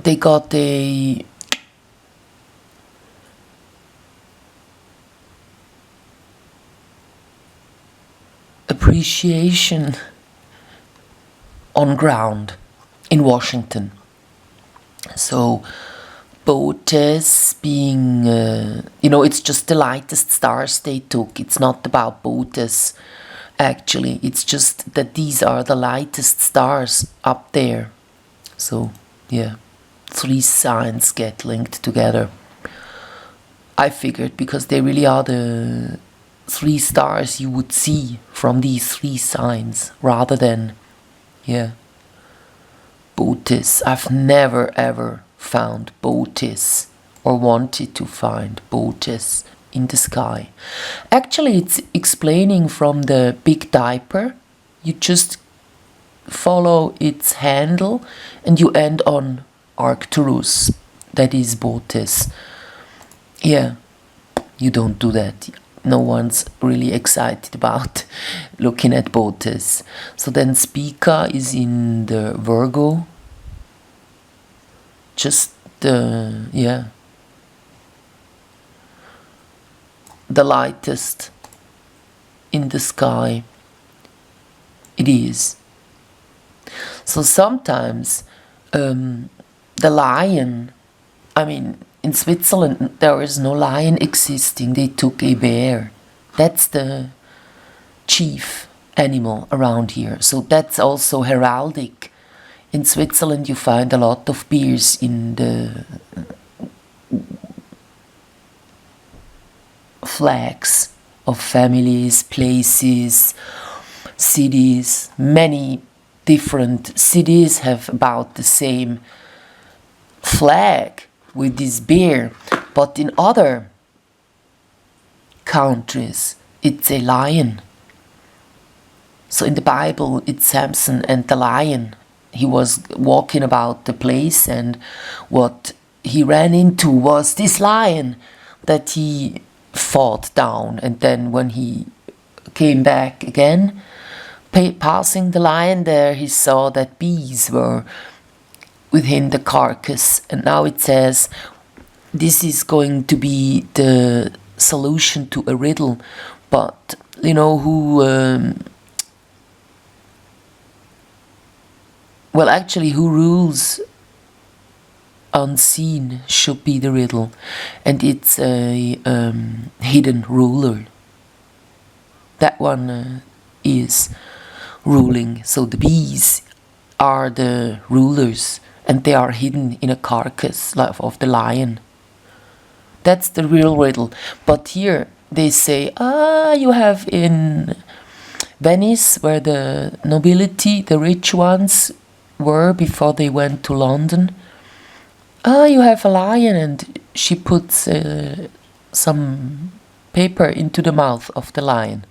they got a appreciation on ground in Washington. So Bootes being, it's just the lightest stars they took. It's not about Bootes, actually. It's just that these are the lightest stars up there. So, yeah, 3 signs get linked together. I figured because they really are the 3 stars you would see from these 3 signs rather than, yeah, Bootes. I've never ever found Bootes or wanted to find Bootes in the sky. Actually, it's explaining from the Big Dipper. You just follow its handle and you end on Arcturus. That is Bootes. Yeah, you don't do that. No one's really excited about looking at Bootes. So then Spica is in the Virgo. Just the, yeah, the lightest in the sky. It is. So sometimes the lion, I mean, in Switzerland there is no lion existing, they took a bear. That's the chief animal around here. So that's also heraldic. In Switzerland you find a lot of bears in the flags of families, places, cities. Many different cities have about the same flag with this bear, but in other countries it's a lion. So in the Bible it's Samson and the lion. He was walking about the place and what he ran into was this lion that he fought down, and then when he came back again, passing the lion there, he saw that bees were within the carcass. And now it says this is going to be the solution to a riddle, but who rules unseen should be the riddle, and it's a hidden ruler. That one is ruling. So the bees are the rulers, and they are hidden in a carcass of the lion. That's the real riddle. But here they say, you have in Venice, where the nobility, the rich ones, were before they went to London. You have a lion, and she puts some paper into the mouth of the lion.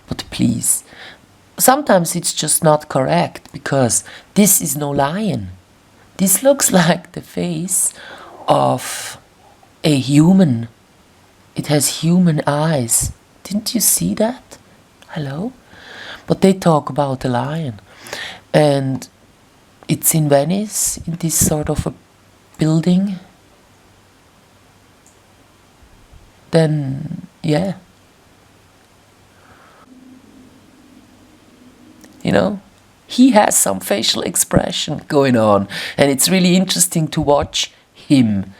But please, sometimes it's just not correct, because this is no lion. This looks like the face of a human. It has human eyes. Didn't you see that? Hello? But they talk about a lion. And it's in Venice, in this sort of a building. Then, yeah. He has some facial expression going on, and it's really interesting to watch him.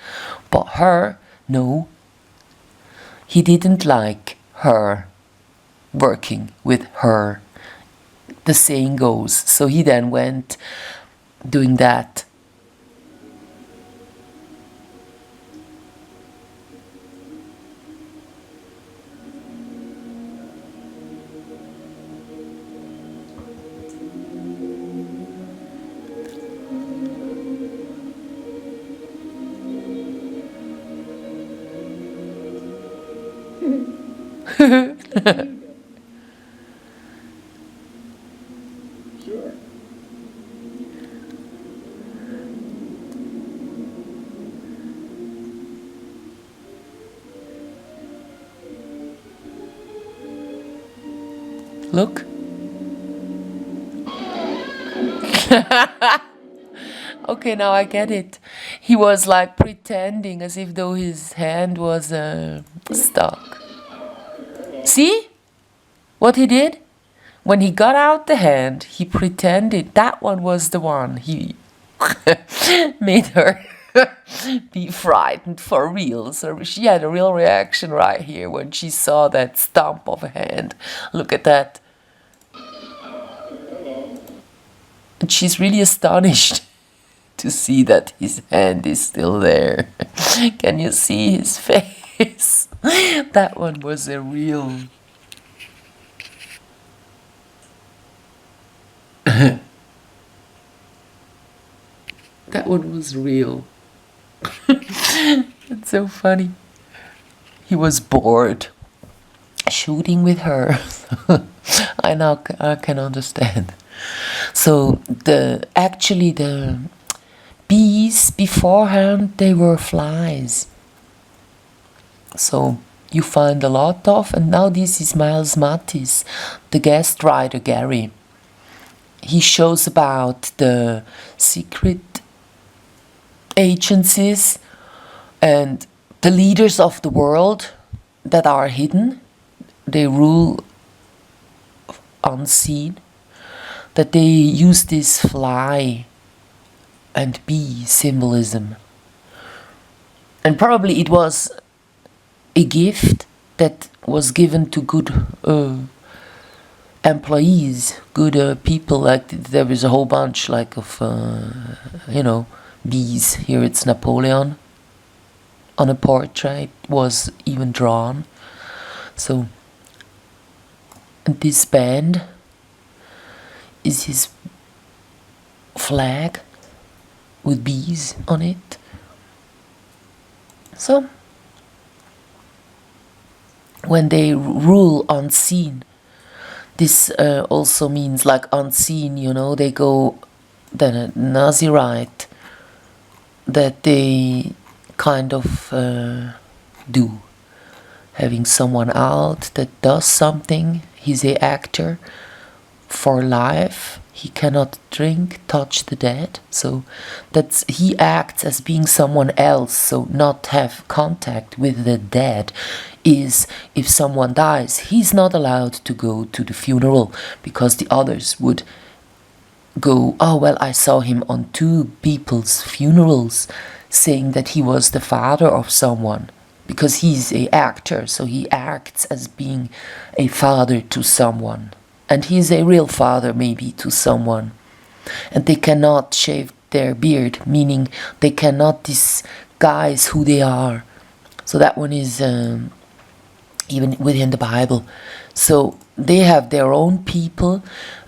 But her, no, he didn't like her working with her, the saying goes. So he then went doing that. Sure. Look. Okay, now I get it. He was like pretending as if though his hand was stuck. See what he did? When he got out the hand, he pretended that one was the one. He made her be frightened for real. So she had a real reaction right here when she saw that stump of a hand. Look at that. And she's really astonished to see that his hand is still there. Can you see his face? That one was a real... That one was real. It's so funny. He was bored shooting with her. I can understand. So the bees beforehand, they were flies. So you find a lot of, and now this is Miles Mattis, the guest writer Gary. He shows about the secret agencies and the leaders of the world that are hidden. They rule unseen. That they use this fly and bee symbolism. And probably it was a gift that was given to good employees, good people. Like there was a whole bunch like of, bees. Here it's Napoleon. On a portrait was even drawn. So, and this band is his flag with bees on it. So, when they rule unseen, this also means like unseen, they go, then a Nazirite, that they kind of do. Having someone out that does something, he's an actor for life. He cannot drink, touch the dead. So he acts as being someone else. So not have contact with the dead is if someone dies, he's not allowed to go to the funeral because the others would go, oh well, I saw him on 2 people's funerals saying that he was the father of someone. Because he's an actor, so he acts as being a father to someone. And he's a real father maybe to someone. And they cannot shave their beard, meaning they cannot disguise who they are. So that one is even within the Bible. So they have their own people.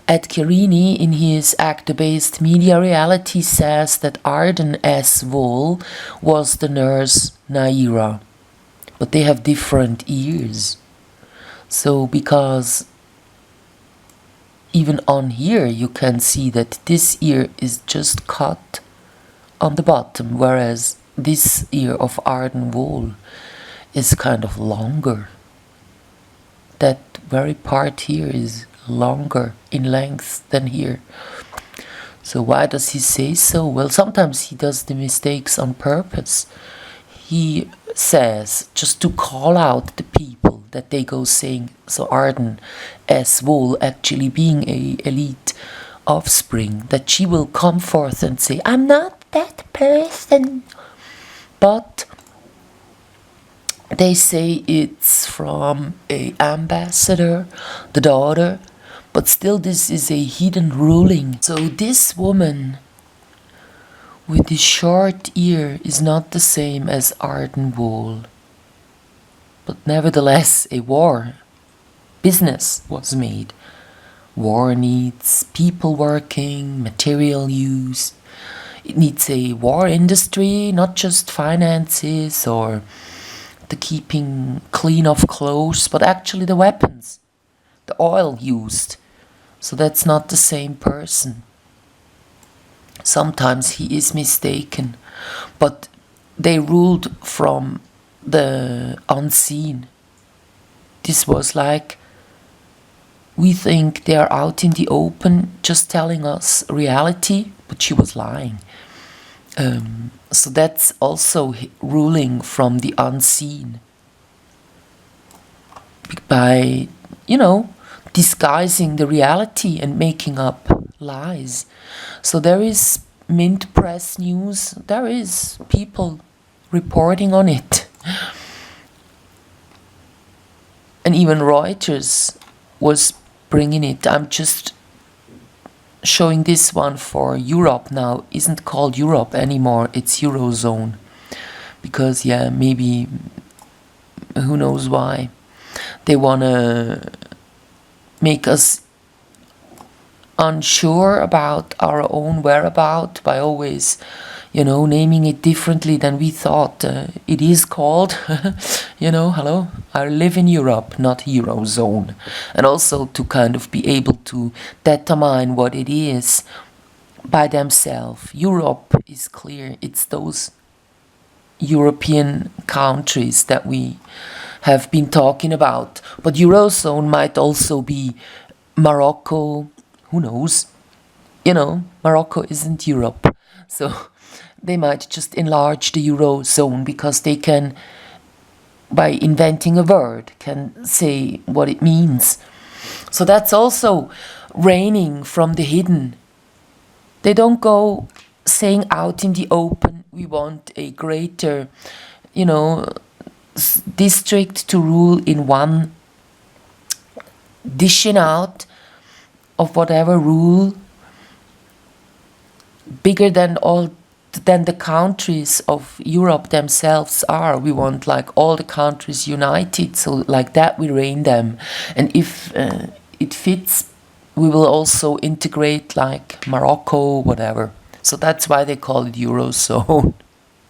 Ed Chiarini, in his actor-based media reality, says that Arden S. Wohl was the nurse Naira. But they have different ears. So because even on here you can see that this ear is just cut on the bottom, whereas this ear of Arden Wohl is kind of longer. That very part here is longer in length than here. So why does he say so? Well, sometimes he does the mistakes on purpose. He says just to call out the people that they go saying, so Arden S. Wohl actually being a elite offspring, that she will come forth and say, I'm not that person. But they say it's from a ambassador, the daughter, but still this is a hidden ruling. So this woman with this short ear is not the same as Arden Wohl. But nevertheless, a war business was made. War needs people working, material use. It needs a war industry, not just finances or the keeping clean of clothes, but actually the weapons, the oil used. So that's not the same person. Sometimes he is mistaken, but they ruled from the unseen. This was like, we think they are out in the open just telling us reality, but she was lying. So that's also ruling from the unseen by, disguising the reality and making up lies. So there is mint press news, there is people reporting on it. And even Reuters was bringing it. I'm just showing this one for Europe now. Isn't called Europe anymore, it's Eurozone. Because, maybe, who knows why. They want to make us unsure about our own whereabouts by always, naming it differently than we thought it is called. Hello, I live in Europe, not Eurozone. And also to kind of be able to determine what it is by themselves. Europe is clear, it's those European countries that we have been talking about. But Eurozone might also be Morocco, who knows? Morocco isn't Europe. So they might just enlarge the Eurozone because they can, by inventing a word, can say what it means. So that's also reigning from the hidden. They don't go saying out in the open, we want a greater, district to rule in one, dishing out of whatever rule bigger than the countries of Europe themselves are. We want like all the countries united, so like that we reign them. And if it fits, we will also integrate like Morocco, whatever. So that's why they call it Eurozone.